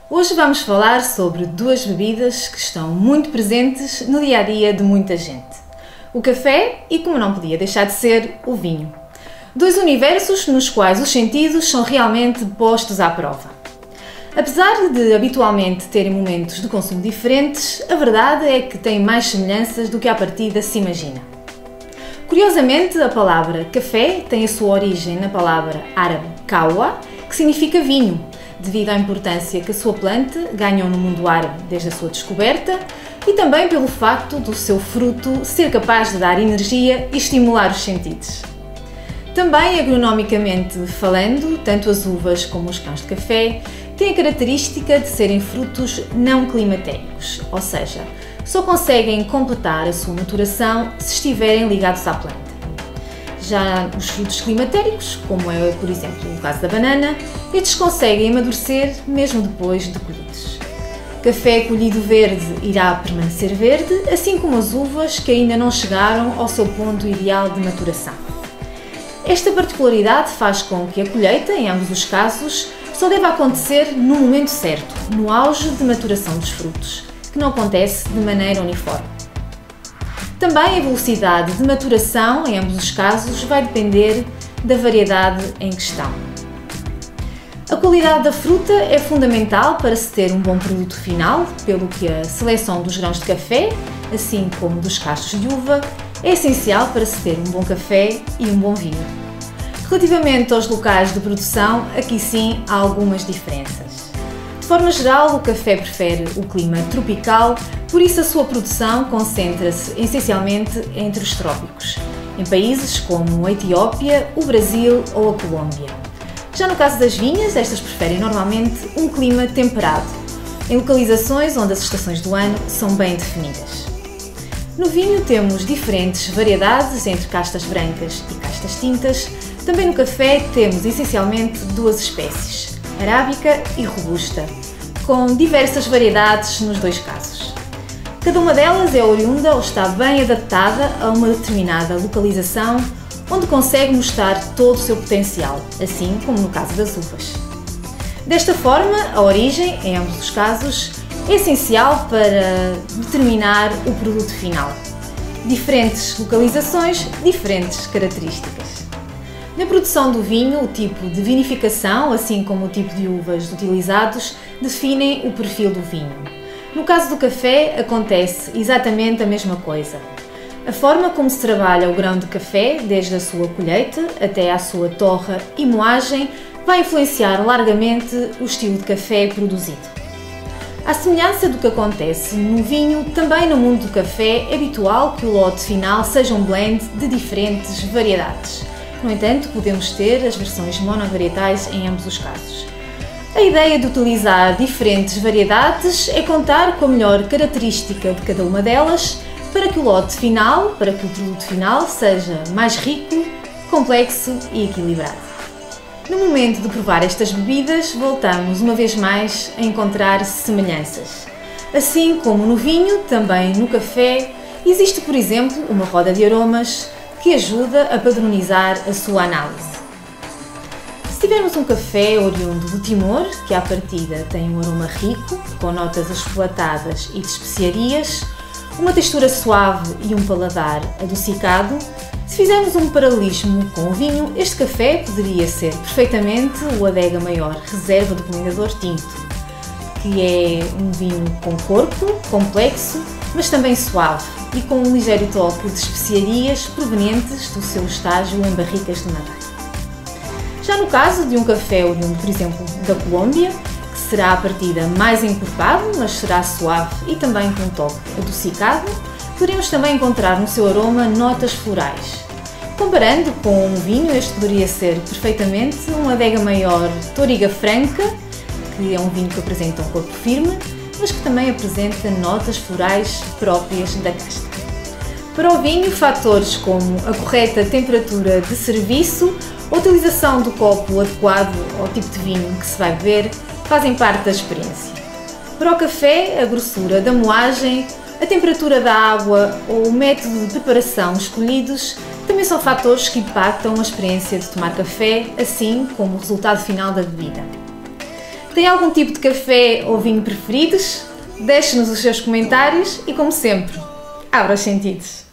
Hoje vamos falar sobre duas bebidas que estão muito presentes no dia-a-dia de muita gente. O café e, como não podia deixar de ser, o vinho. Dois universos nos quais os sentidos são realmente postos à prova. Apesar de habitualmente terem momentos de consumo diferentes, a verdade é que têm mais semelhanças do que à partida se imagina. Curiosamente, a palavra café tem a sua origem na palavra árabe kawa, que significa vinho, devido à importância que a sua planta ganhou no mundo árabe desde a sua descoberta e também pelo facto do seu fruto ser capaz de dar energia e estimular os sentidos. Também, agronomicamente falando, tanto as uvas como os grãos de café têm a característica de serem frutos não climatéricos, ou seja, só conseguem completar a sua maturação se estiverem ligados à planta. Já os frutos climatéricos, como é, por exemplo, o caso da banana, estes conseguem amadurecer mesmo depois de colhidos. Café colhido verde irá permanecer verde, assim como as uvas que ainda não chegaram ao seu ponto ideal de maturação. Esta particularidade faz com que a colheita, em ambos os casos, só deva acontecer no momento certo, no auge de maturação dos frutos, que não acontece de maneira uniforme. Também a velocidade de maturação, em ambos os casos, vai depender da variedade em questão. A qualidade da fruta é fundamental para se ter um bom produto final, pelo que a seleção dos grãos de café, assim como dos cachos de uva, é essencial para se ter um bom café e um bom vinho. Relativamente aos locais de produção, aqui sim há algumas diferenças. De forma geral, o café prefere o clima tropical, por isso a sua produção concentra-se essencialmente entre os trópicos, em países como a Etiópia, o Brasil ou a Colômbia. Já no caso das vinhas, estas preferem normalmente um clima temperado, em localizações onde as estações do ano são bem definidas. No vinho temos diferentes variedades entre castas brancas e castas tintas. Também no café temos essencialmente duas espécies, arábica e robusta, com diversas variedades nos dois casos. Cada uma delas é oriunda ou está bem adaptada a uma determinada localização, onde consegue mostrar todo o seu potencial, assim como no caso das uvas. Desta forma, a origem, em ambos os casos, é essencial para determinar o produto final. Diferentes localizações, diferentes características. Na produção do vinho, o tipo de vinificação, assim como o tipo de uvas utilizados, definem o perfil do vinho. No caso do café, acontece exatamente a mesma coisa. A forma como se trabalha o grão de café, desde a sua colheita até à sua torra e moagem, vai influenciar largamente o estilo de café produzido. À semelhança do que acontece no vinho, também no mundo do café é habitual que o lote final seja um blend de diferentes variedades. No entanto, podemos ter as versões monovarietais em ambos os casos. A ideia de utilizar diferentes variedades é contar com a melhor característica de cada uma delas para que o lote final, para que o produto final seja mais rico, complexo e equilibrado. No momento de provar estas bebidas, voltamos uma vez mais a encontrar semelhanças. Assim como no vinho, também no café, existe, por exemplo, uma roda de aromas que ajuda a padronizar a sua análise. Se tivermos um café oriundo do Timor, que à partida tem um aroma rico, com notas achocolatadas e de especiarias, uma textura suave e um paladar adocicado, se fizermos um paralelismo com o vinho, este café poderia ser perfeitamente o Adega Maior Reserva do Comendador Tinto, que é um vinho com corpo, complexo, mas também suave e com um ligeiro toque de especiarias provenientes do seu estágio em barricas de madeira. Já no caso de um café oriundo, por exemplo, da Colômbia, que será à partida mais encorpado, mas será suave e também com um toque adocicado, poderemos também encontrar no seu aroma notas florais. Comparando com um vinho, este poderia ser perfeitamente um Adega Maior Touriga Franca, que é um vinho que apresenta um corpo firme, mas que também apresenta notas florais próprias da casta. Para o vinho, fatores como a correta temperatura de serviço, a utilização do copo adequado ao tipo de vinho que se vai beber, fazem parte da experiência. Para o café, a grossura da moagem, a temperatura da água ou o método de preparação escolhidos também são fatores que impactam a experiência de tomar café, assim como o resultado final da bebida. Tem algum tipo de café ou vinho preferidos? Deixe-nos os seus comentários e, como sempre, abra os sentidos.